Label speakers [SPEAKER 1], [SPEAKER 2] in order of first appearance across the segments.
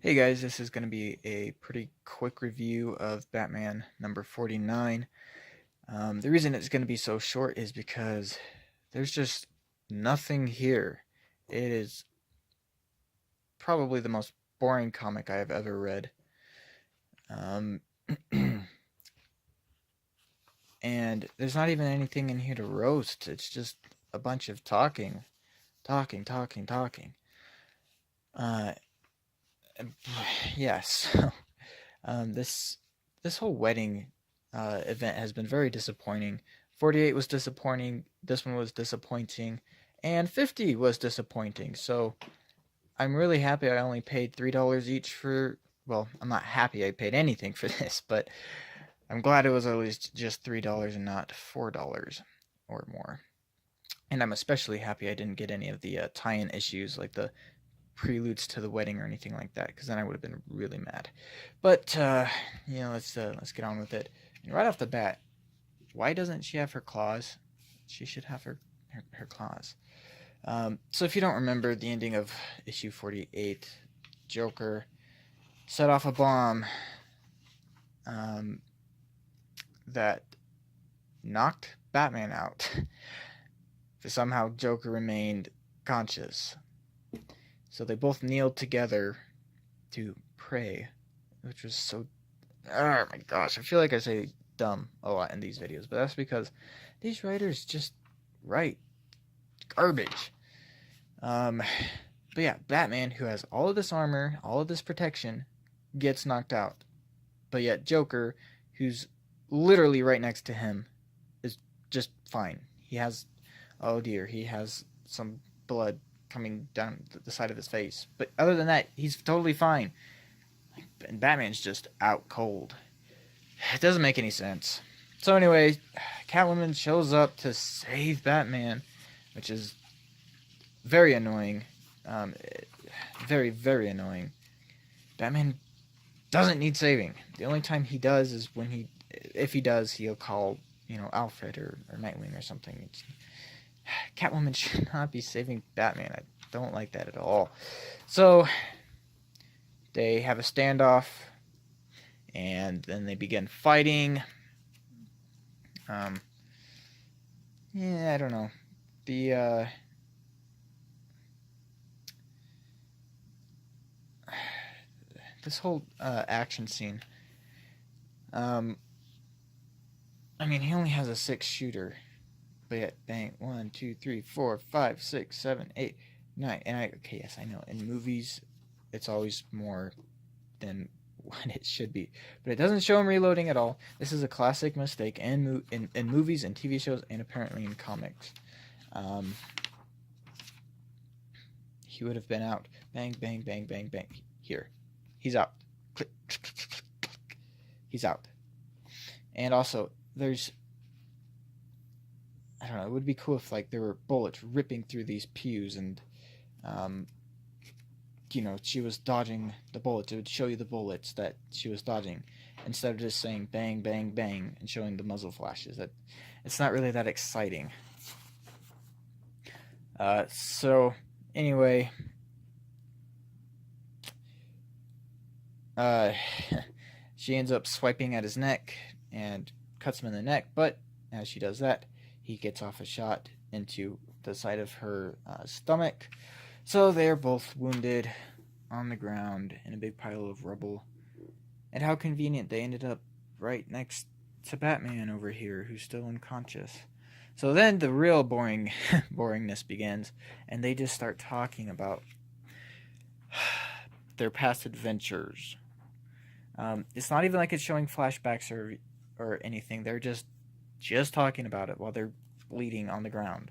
[SPEAKER 1] Hey guys, this is going to be a pretty quick review of Batman number 49. The reason it's going to be so short is because there's just nothing here. It is probably the most boring comic I have ever read. Um, and there's not even anything in here to roast. It's just a bunch of talking, talking, talking, talking. Uh, yes. This whole wedding event has been very disappointing. 48 was disappointing. This one was disappointing, and 50 was disappointing. So I'm really happy I only paid $3 each for. Well, I'm not happy I paid anything for this, but I'm glad it was at least just $3 and not $4 or more. And I'm especially happy I didn't get any of the tie-in issues like the preludes to the wedding or anything like that, because then I would have been really mad. But let's get on with it. And right off the bat, why doesn't she have her claws? She should have her claws. So if you don't remember the ending of issue 48, Joker set off a bomb um, that knocked Batman out. But somehow Joker remained conscious. So they both kneeled together to pray, which was so. Oh my gosh, I feel like I say dumb a lot in these videos, but that's because these writers just write garbage. Um, but yeah, Batman, who has all of this armor, all of this protection, gets knocked out. But yet Joker, who's literally right next to him, is just fine. He has, oh dear, he has some blood coming down the side of his face. But other than that, he's totally fine. And Batman's just out cold. It doesn't make any sense. So anyway, Catwoman shows up to save Batman, which is very annoying. Um, very, very annoying. Batman doesn't need saving. The only time he does is when if he does, he'll call, Alfred or Nightwing or something. Catwoman should not be saving Batman. I don't like that at all. So they have a standoff, and then they begin fighting. I don't know. The this whole action scene. I mean, he only has a 6 shooter, but yet, bang, 1, 2, 3, 4, 5, 6, 7, 8, 9. Okay, yes, I know. In movies, it's always more than what it should be, but it doesn't show him reloading at all. This is a classic mistake in movies and TV shows, and apparently in comics. He would have been out. Bang, bang, bang, bang, bang. Here, he's out. Click, click, click, click, click. He's out. And also, I don't know. It would be cool if there were bullets ripping through these pews, and um, she was dodging the bullets. It would show you the bullets that she was dodging, instead of just saying bang, bang, bang and showing the muzzle flashes. That it's not really that exciting. So anyway, she ends up swiping at his neck and cuts him in the neck. But as she does that, he gets off a shot into the side of her stomach. So they're both wounded on the ground in a big pile of rubble. And how convenient they ended up right next to Batman over here, who's still unconscious. So then the real boringness begins, and they just start talking about their past adventures. It's not even like it's showing flashbacks or anything. They're just talking about it while they're bleeding on the ground.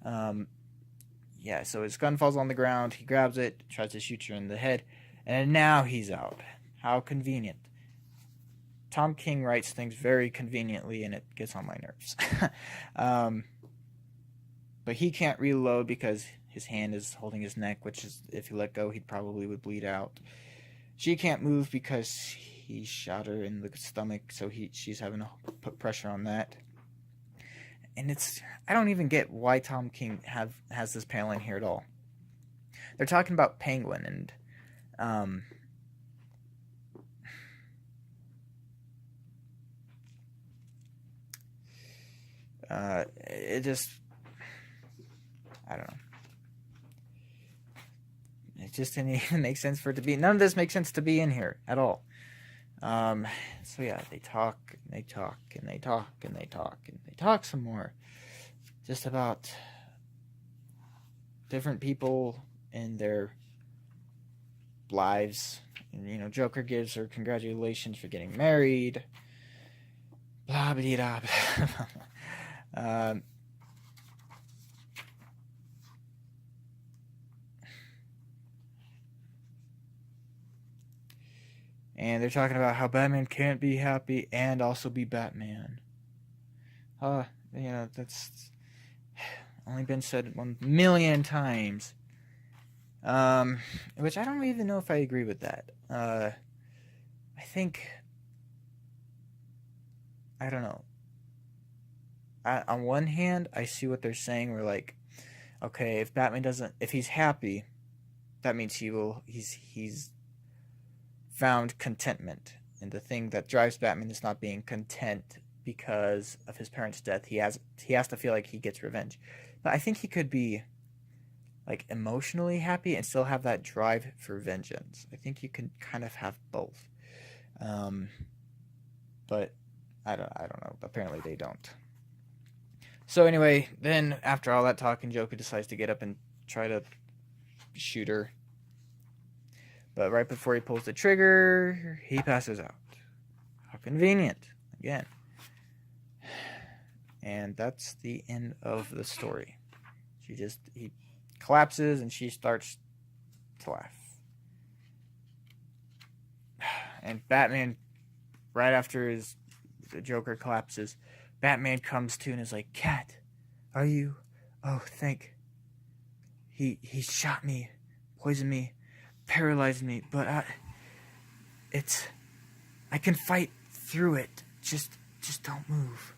[SPEAKER 1] So his gun falls on the ground. He grabs it, tries to shoot her in the head, and now he's out. How convenient. Tom King writes things very conveniently, and it gets on my nerves. But he can't reload because his hand is holding his neck, which is, if he let go, he probably would bleed out. She can't move because he shot her in the stomach, so she's having to put pressure on that. And I don't even get why Tom King has this panel in here at all. They're talking about Penguin, and It just, I don't know. It just didn't even make sense for it to be. None of this makes sense to be in here at all. So yeah, they talk and they talk and they talk and they talk and they talk some more, just about different people in their lives. And, you know, Joker gives her congratulations for getting married. Blah blah blah. And they're talking about how Batman can't be happy and also be Batman. You know, that's only been said 1,000,000 times. Which I don't even know if I agree with that. I think, I don't know. On one hand, I see what they're saying. We're like, okay, if Batman doesn't, if he's happy, that means he's found contentment. And the thing that drives Batman is not being content because of his parents' death. He has to feel like he gets revenge. But I think he could be like emotionally happy and still have that drive for vengeance. I think you can kind of have both. But I don't know. Apparently they don't. So anyway, then after all that talking, Joker decides to get up and try to shoot her. But right before he pulls the trigger, he passes out. How convenient. Again. And that's the end of the story. He collapses and she starts to laugh. And Batman, right after the Joker collapses, Batman comes to and is like, "Cat, are you? Oh, thank. He shot me, poisoned me, paralyzed me, but I can fight through it. Just don't move.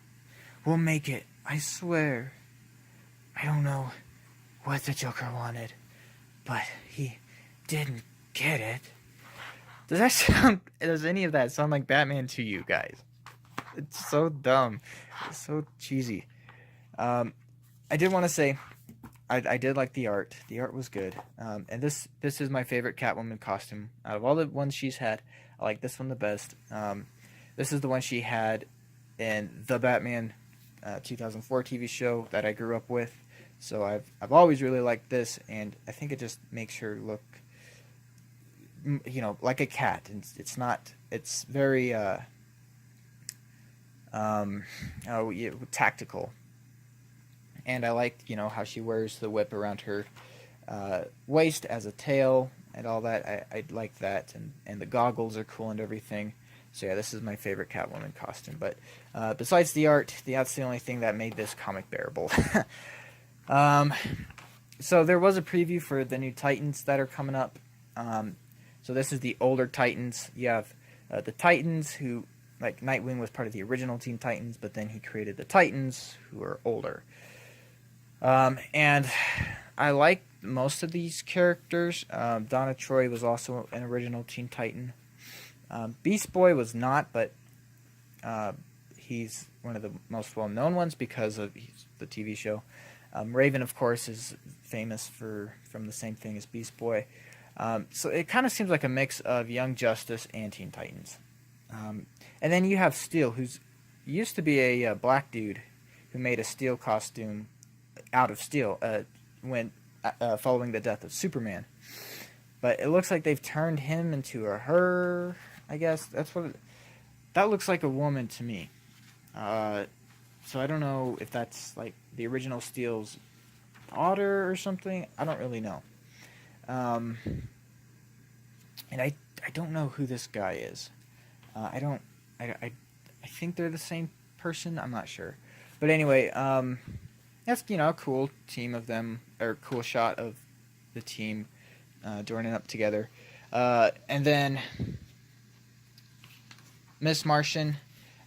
[SPEAKER 1] We'll make it. I swear. I don't know what the Joker wanted, but he didn't get it." Does any of that sound like Batman to you guys? It's so dumb. It's so cheesy. I did want to say, I did like the art. The art was good. And this is my favorite Catwoman costume. Out of all the ones she's had, I like this one the best. This is the one she had in the Batman 2004 TV show that I grew up with. So I've always really liked this, and I think it just makes her look, you know, like a cat. It's very tactical. And I like, you know, how she wears the whip around her waist as a tail and all that. I like that, and the goggles are cool and everything. So yeah, this is my favorite Catwoman costume. But besides the art, that's the only thing that made this comic bearable. So there was a preview for the new Titans that are coming up. So this is the older Titans. You have the Titans who, like, Nightwing was part of the original Teen Titans, but then he created the Titans who are older. And I like most of these characters. Donna Troy was also an original Teen Titan. Beast Boy was not, but he's one of the most well-known ones because of the TV show. Raven, of course, is famous from the same thing as Beast Boy. So it kind of seems like a mix of Young Justice and Teen Titans. And then you have Steel, who's used to be a black dude who made a Steel costume out of steel when following the death of Superman. But it looks like they've turned him into a her. I guess that looks like a woman to me. So I don't know if that's like the original Steel's daughter or something. I don't really know. And I don't know who this guy is. I think they're the same person. I'm not sure. But anyway, that's, you know, a cool team of them, or cool shot of the team joining up together. And then Miss Martian.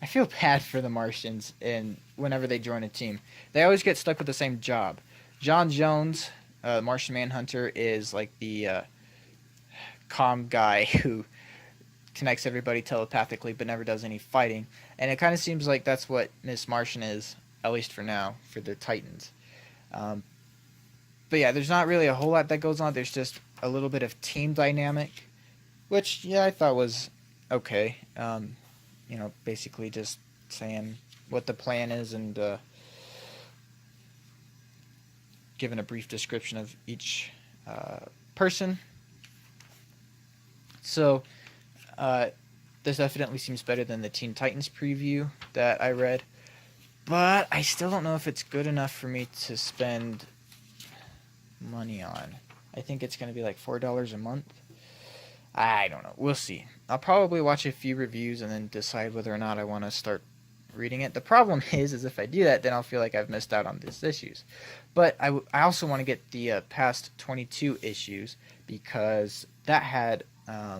[SPEAKER 1] I feel bad for the Martians, and whenever they join a team, they always get stuck with the same job. John Jones, Martian Manhunter, is like the calm guy who connects everybody telepathically but never does any fighting. And it kind of seems like that's what Miss Martian is. at least for now, for the Titans. But yeah, there's not really a whole lot that goes on. There's just a little bit of team dynamic, which, yeah, I thought was okay. Basically just saying what the plan is and giving a brief description of each person. So, this definitely seems better than the Teen Titans preview that I read. But I still don't know if it's good enough for me to spend money on. I think it's going to be like $4 a month. I don't know. We'll see. I'll probably watch a few reviews and then decide whether or not I want to start reading it. The problem is if I do that, then I'll feel like I've missed out on these issues. But I also want to get the past 22 issues because that had I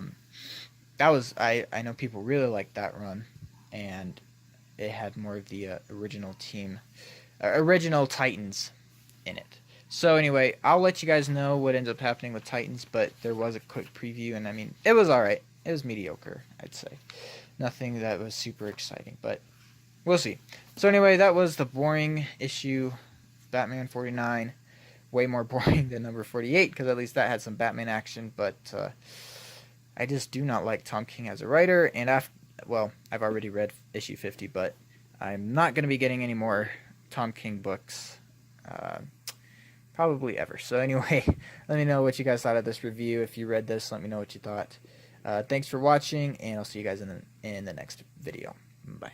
[SPEAKER 1] know people really liked that run, and it had more of the original Titans in it. So anyway, I'll let you guys know what ends up happening with Titans, but there was a quick preview, and I mean, it was alright. It was mediocre, I'd say. Nothing that was super exciting, but we'll see. So anyway, that was the boring issue, Batman 49. Way more boring than number 48, because at least that had some Batman action, but I just do not like Tom King as a writer, and I've already read issue 50, but I'm not going to be getting any more Tom King books. Probably ever. So anyway, let me know what you guys thought of this review. If you read this, let me know what you thought. Thanks for watching, and I'll see you guys in the next video. Bye.